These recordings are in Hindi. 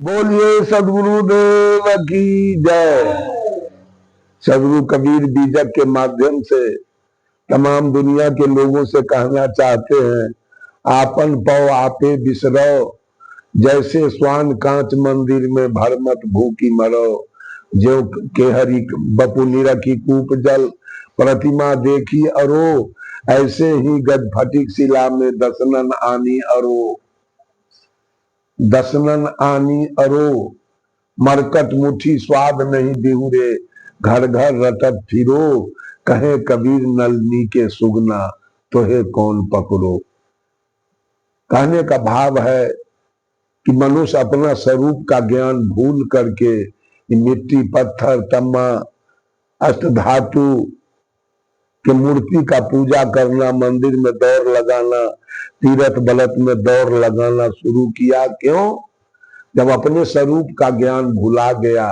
बोलिए सदगुरुदेव की जय। सदगुरु कबीर बीजक के माध्यम से तमाम दुनिया के लोगों से कहना चाहते हैं, आपन पौ आपे बिसरो, जैसे स्वान कांच मंदिर में भर मत भूखी मरो। जो के हरि बपु निरखी कूप जल, प्रतिमा देखी अरो, ऐसे ही गज फटिक शिला में दसनन आनी अरो। दसनन आनी अरो, मरकट मुठी स्वाद नहीं बिहुरे, घर घर रटत फिरो, कहे कबीर नलनी के सुगना, तोहे कौन पकड़ो। कहने का भाव है कि मनुष्य अपना स्वरूप का ज्ञान भूल करके मिट्टी पत्थर तम्मा अष्ट धातु के मूर्ति का पूजा करना, मंदिर में दौड़ लगाना, तीरथ बलत में दौड़ लगाना शुरू किया। क्यों? जब अपने स्वरूप का ज्ञान भुला गया।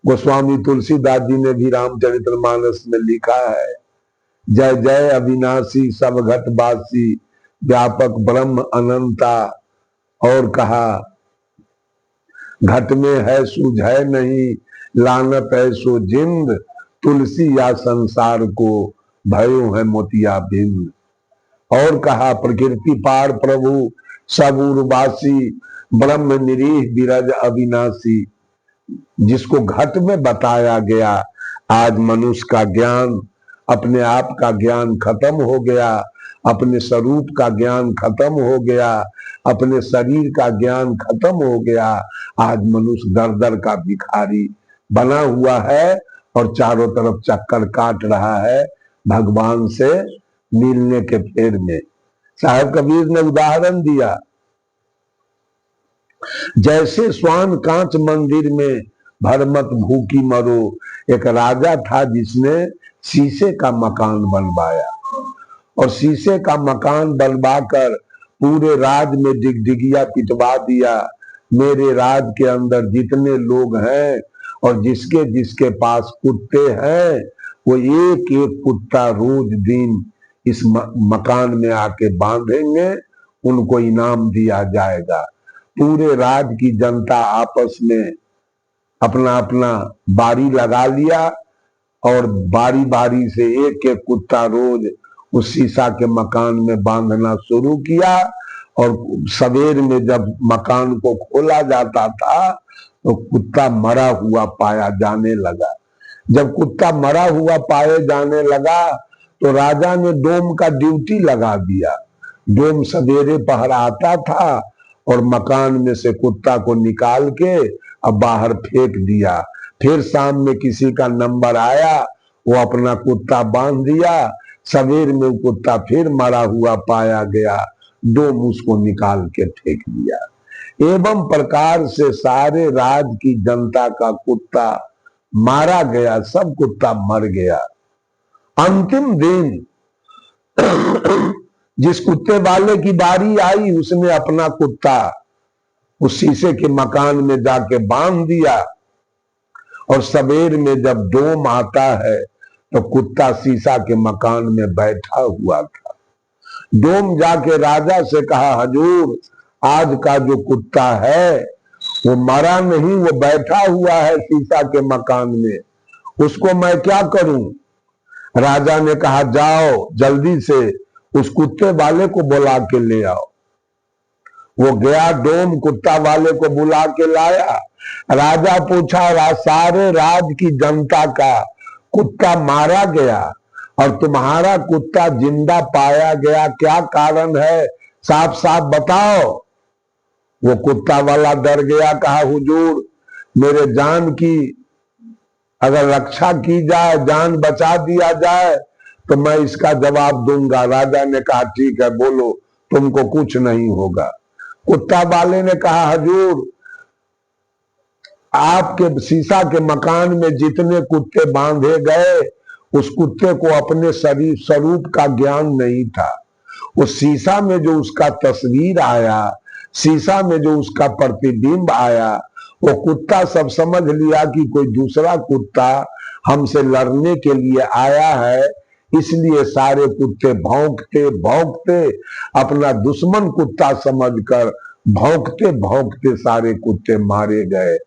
गोस्वामी तुलसीदास जी ने भी रामचरितमानस में लिखा है, जय जय अविनाशी सब घटवासी, व्यापक ब्रह्म अनंता। और कहा, घट में है सुझै नहीं, लानत है सो जिंद, तुलसी या संसार को भयो है मोतिया बिंद। और कहा, प्रकृति पार प्रभु सब उर्वासी, ब्रह्म निरीह विरज अविनाशी। जिसको घट में बताया गया, आज मनुष्य का ज्ञान, अपने आप का ज्ञान खत्म हो गया, अपने स्वरूप का ज्ञान खत्म हो गया, अपने शरीर का ज्ञान खत्म हो गया। आज मनुष्य दर दर का भिखारी बना हुआ है और चारों तरफ चक्कर काट रहा है भगवान से मिलने के फेर में। साहब कबीर ने उदाहरण दिया, जैसे स्वान कांच मंदिर में भर मत भूखी मरो। एक राजा था जिसने शीशे का मकान बनवाया और शीशे का मकान बनवाकर पूरे राज में डिगडिगिया पिटवा दिया। मेरे राज के अंदर जितने लोग हैं और जिसके जिसके पास कुत्ते हैं, वो एक एक कुत्ता रोज दिन इस मकान में आके बांधेंगे, उनको इनाम दिया जाएगा। पूरे राज की जनता आपस में अपना अपना बारी लगा लिया और बारी बारी से एक एक कुत्ता रोज उस शीशा के मकान में बांधना शुरू किया। और सवेर में जब मकान को खोला जाता था तो कुत्ता मरा हुआ पाया जाने लगा। जब कुत्ता मरा हुआ पाए जाने लगा तो राजा ने डोम का ड्यूटी लगा दिया। डोम सवेरे पहराता था और मकान में से कुत्ता को निकाल के अब बाहर फेंक दिया। फिर शाम में किसी का नंबर आया, वो अपना कुत्ता बांध दिया। सवेर में कुत्ता फिर मरा हुआ पाया गया, डोम उसको निकाल के फेंक दिया। एवं प्रकार से सारे राज की जनता का कुत्ता मारा गया, सब कुत्ता मर गया। अंतिम दिन जिस कुत्ते वाले की बारी आई, उसने अपना कुत्ता उस शीशे के मकान में जाके बांध दिया। और सवेर में जब डोम आता है तो कुत्ता शीशा के मकान में बैठा हुआ था। डोम जाके राजा से कहा, हजूर, आज का जो कुत्ता है वो मरा नहीं, वो बैठा हुआ है शीशा के मकान में, उसको मैं क्या करूं? राजा ने कहा, जाओ जल्दी से उस कुत्ते वाले को बुला के ले आओ। वो गया, डोम कुत्ता वाले को बुला के लाया। राजा पूछा, सारे राज की जनता का कुत्ता मारा गया और तुम्हारा कुत्ता जिंदा पाया गया, क्या कारण है? साफ साफ बताओ। वो कुत्ता वाला डर गया, कहा, हुजूर, मेरे जान की अगर रक्षा की जाए, जान बचा दिया जाए तो मैं इसका जवाब दूंगा। राजा ने कहा, ठीक है, बोलो, तुमको कुछ नहीं होगा। कुत्ता वाले ने कहा, हजूर, आपके शीशा के मकान में जितने कुत्ते बांधे गए, उस कुत्ते को अपने शरीर स्वरूप का ज्ञान नहीं था। उस शीशा में जो उसका तस्वीर आया, शीशा में जो उसका प्रतिबिंब आया, वो कुत्ता सब समझ लिया कि कोई दूसरा कुत्ता हमसे लड़ने के लिए आया है। इसलिए सारे कुत्ते भौंकते भौंकते अपना दुश्मन कुत्ता समझकर भौंकते भौंकते सारे कुत्ते मारे गए,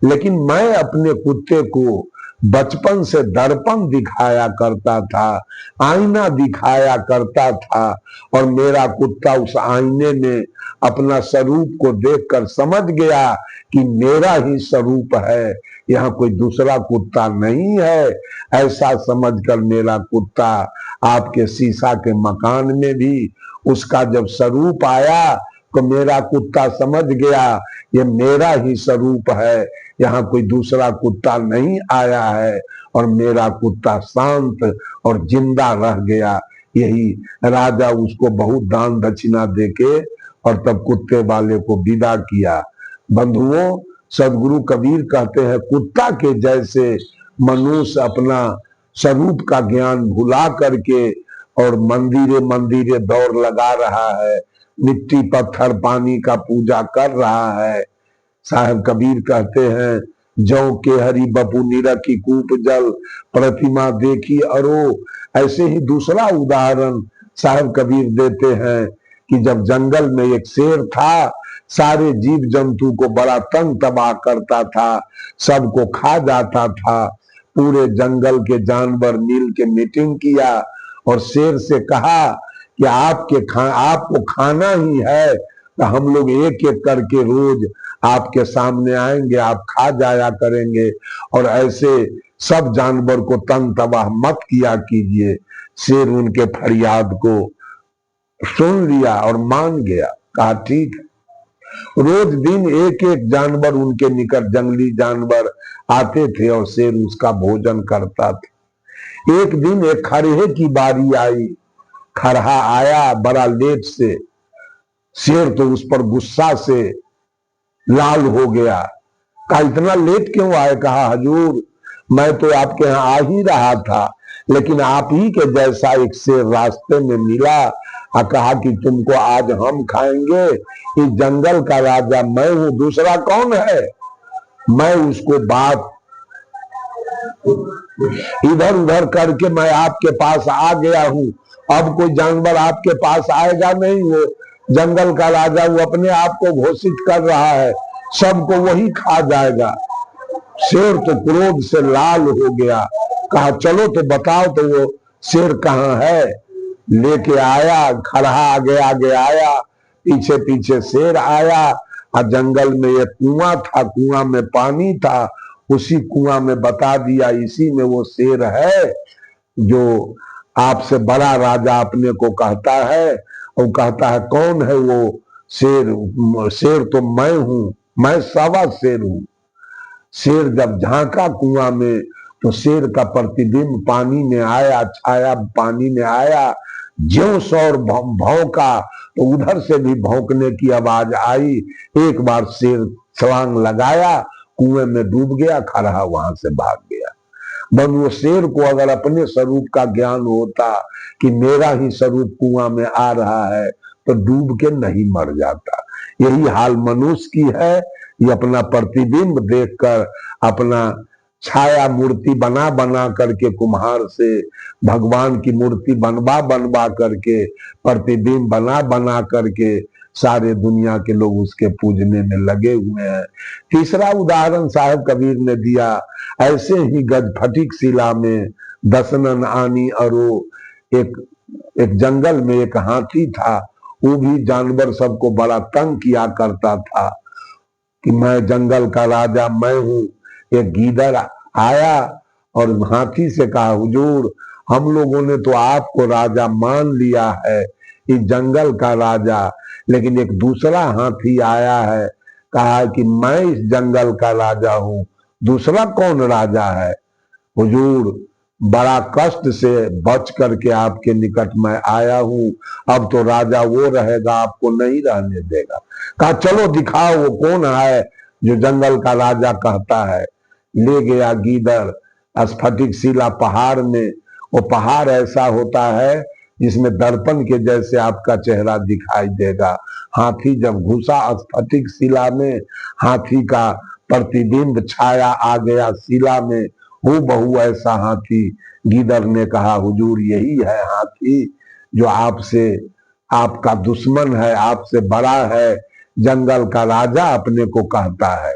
लेकिन मैं अपने कुत्ते को बचपन से दर्पण दिखाया करता था, आईना दिखाया करता था, और मेरा कुत्ता उस आईने में अपना स्वरूप को देखकर समझ गया कि मेरा ही स्वरूप है, यहाँ कोई दूसरा कुत्ता नहीं है। ऐसा समझकर मेरा कुत्ता आपके शीशा के मकान में भी उसका जब स्वरूप आया तो मेरा कुत्ता समझ गया ये मेरा ही स्वरूप है, यहाँ कोई दूसरा कुत्ता नहीं आया है, और मेरा कुत्ता शांत और जिंदा रह गया। यही राजा उसको बहुत दान दक्षिणा देके और तब कुत्ते वाले को विदा किया। बंधुओं, सदगुरु कबीर कहते हैं कुत्ता के जैसे मनुष्य अपना स्वरूप का ज्ञान भुला करके और मंदिरे मंदिरे दौड़ लगा रहा है, मिट्टी पत्थर पानी का पूजा कर रहा है। साहब कबीर कहते हैं जौ के हरि बपू निरखी कूप जल प्रतिमा देखी अरो। ऐसे ही दूसरा उदाहरण साहब कबीर देते हैं कि जब जंगल में एक शेर था, सारे जीव जंतु को बड़ा तंग तबाह करता था, सबको खा जाता था। पूरे जंगल के जानवर मिल के मीटिंग किया और शेर से कहा कि आपको खाना ही है तो हम लोग एक एक करके रोज आपके सामने आएंगे, आप खा जाया करेंगे, और ऐसे सब जानवर को तंग तबाह मत किया कीजिए। शेर उनके फरियाद को सुन लिया और मान गया, कहा ठीक है। रोज दिन एक एक जानवर उनके निकट, जंगली जानवर आते थे और शेर उसका भोजन करता था। एक दिन एक खरहे की बारी आई, खरहा आया बड़ा लेट से, शेर तो उस पर गुस्सा से लाल हो गया, कहा इतना लेट क्यों आए? कहा हजूर मैं तो आपके यहाँ आ ही रहा था, लेकिन आप ही के जैसा एक शेर रास्ते में मिला और कहा कि तुमको आज हम खाएंगे। इस जंगल का राजा मैं हूं, दूसरा कौन है? मैं उसको बात इधर उधर करके मैं आपके पास आ गया हूं। अब कोई जानवर आपके पास आएगा नहीं, वो जंगल का राजा वो अपने आप को घोषित कर रहा है, सबको वही खा जाएगा। शेर तो क्रोध से लाल हो गया, कहा चलो तो बताओ तो वो शेर कहाँ है। लेके आया, खरहा आगे आगे आया, पीछे पीछे शेर आया, और जंगल में एक कुआं था, कुआं में पानी था, उसी कुआं में बता दिया इसी में वो शेर है जो आपसे बड़ा राजा अपने को कहता है। और कहता है कौन है वो शेर? शेर तो मैं हूं, मैं सवा शेर हूं। शेर जब झांका कुआं में तो शेर का प्रतिबिंब पानी में आया, छाया पानी में आया, ज्यों सौर भौंका तो उधर से भी भौंकने की आवाज आई। एक बार शेर छलांग लगाया, कुएं में डूब गया, खरहा वहां से भाग गया। वो शेर को अगर अपने स्वरूप का ज्ञान होता कि मेरा ही स्वरूप कुआं में आ रहा है तो डूब के नहीं मर जाता। यही हाल मनुष्य की है, ये अपना प्रतिबिंब देखकर अपना छाया मूर्ति बना बना करके, कुम्हार से भगवान की मूर्ति बनवा बनवा करके, प्रतिबिंब बना बना करके सारे दुनिया के लोग उसके पूजने में लगे हुए हैं। तीसरा उदाहरण साहब कबीर ने दिया, ऐसे ही गज फटिक शिला में दसनन आनी अरो। एक जंगल में एक हाथी था, वो भी जानवर सबको बड़ा तंग किया करता था कि मैं जंगल का राजा मैं हूं। एक गीदड़ आया और हाथी से कहा हुजूर हम लोगों ने तो आपको राजा मान लिया है, इस जंगल का राजा, लेकिन एक दूसरा हाथी आया है, कहा कि मैं इस जंगल का राजा हूं, दूसरा कौन राजा है? हुजूर बड़ा कष्ट से बच करके आपके निकट में आया हूं, अब तो राजा वो रहेगा, आपको नहीं रहने देगा। कहा चलो दिखाओ वो कौन है जो जंगल का राजा कहता है। ले गया गीदड़ स्फटिक शिला पहाड़ में। वो पहाड़ ऐसा होता है जिसमें दर्पण के जैसे आपका चेहरा दिखाई देगा। हाथी जब घुसा स्फटिक शिला में, हाथी का प्रतिबिंब छाया आ गया शिला में, हूबहू ऐसा हाथी। गीदड़ ने कहा हुजूर यही है हाथी जो आपसे, आपका दुश्मन है, आपसे बड़ा है, जंगल का राजा अपने को कहता है।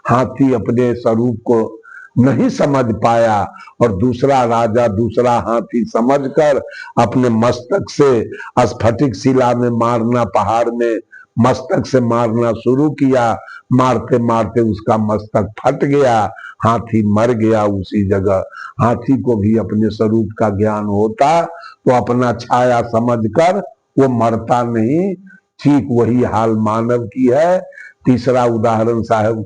हाथी अपने स्वरूप को नहीं समझ पाया और दूसरा राजा दूसरा हाथी समझकर अपने मस्तक से स्फटिक शिला में मारना, पहाड़ में मस्तक से मारना शुरू किया। मारते मारते उसका मस्तक फट गया, हाथी मर गया उसी जगह। हाथी को भी अपने स्वरूप का ज्ञान होता तो अपना छाया समझकर वो मरता नहीं। ठीक वही हाल मानव की है। तीसरा उदाहरण साहब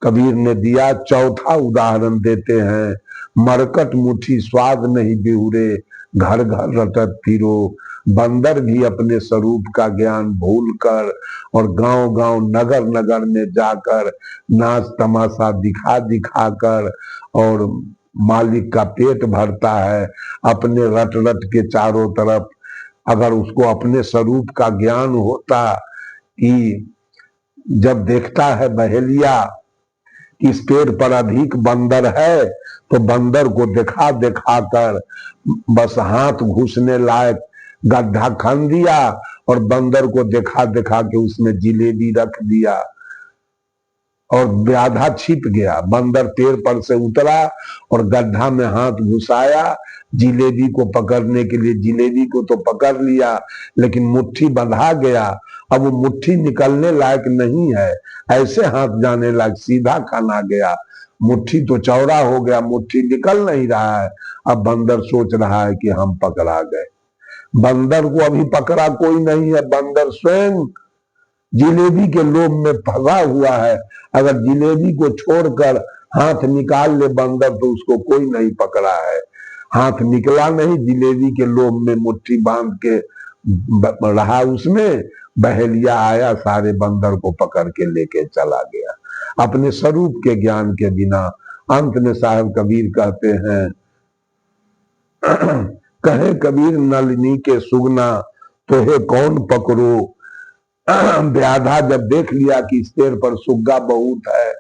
कबीर ने दिया। चौथा उदाहरण देते हैं, मरकट मुट्ठी स्वाद नहीं बिहुरे, घर घर रटत फिरो। बंदर भी अपने स्वरूप का ज्ञान भूल कर और गांव गांव नगर नगर में जाकर नाच तमाशा दिखा दिखा कर और मालिक का पेट भरता है अपने रट रट के चारों तरफ। अगर उसको अपने स्वरूप का ज्ञान होता कि जब देखता है बहेलिया इस पेड़ पर अधिक बंदर है तो बंदर को दिखा दिखा कर बस हाथ घुसने लायक गड्ढा खन दिया और बंदर को दिखा दिखा के उसमें जिलेबी रख दिया और व्याधा छिप गया। बंदर पेड़ पर से उतरा और गड्ढा में हाथ घुसाया जिलेबी को पकड़ने के लिए। जिलेबी को तो पकड़ लिया लेकिन मुट्ठी बंधा गया। अब वो मुट्ठी निकलने लायक नहीं है, ऐसे हाथ जाने लायक, सीधा खाना गया। मुट्ठी तो चौड़ा हो गया, मुट्ठी निकल नहीं रहा है। अब बंदर सोच रहा है कि हम पकड़ा गए। बंदर को अभी पकड़ा कोई नहीं है, बंदर स्वयं जिलेबी के लोभ में फंसा हुआ है। अगर जिलेबी को छोड़कर हाथ निकाल ले बंदर तो उसको कोई नहीं पकड़ा है। हाथ निकला नहीं, जिलेबी के लोभ में मुट्ठी बांध के रहा उसमें। बहेलिया आया, सारे बंदर को पकड़ के लेके चला गया अपने स्वरूप के ज्ञान के बिना। अंत में साहब कबीर कहते हैं, कहे कबीर नलिनी के सुगना तो है कौन पकड़ो। व्याधा जब देख लिया कि इस पेड़ पर सुग्गा बहुत है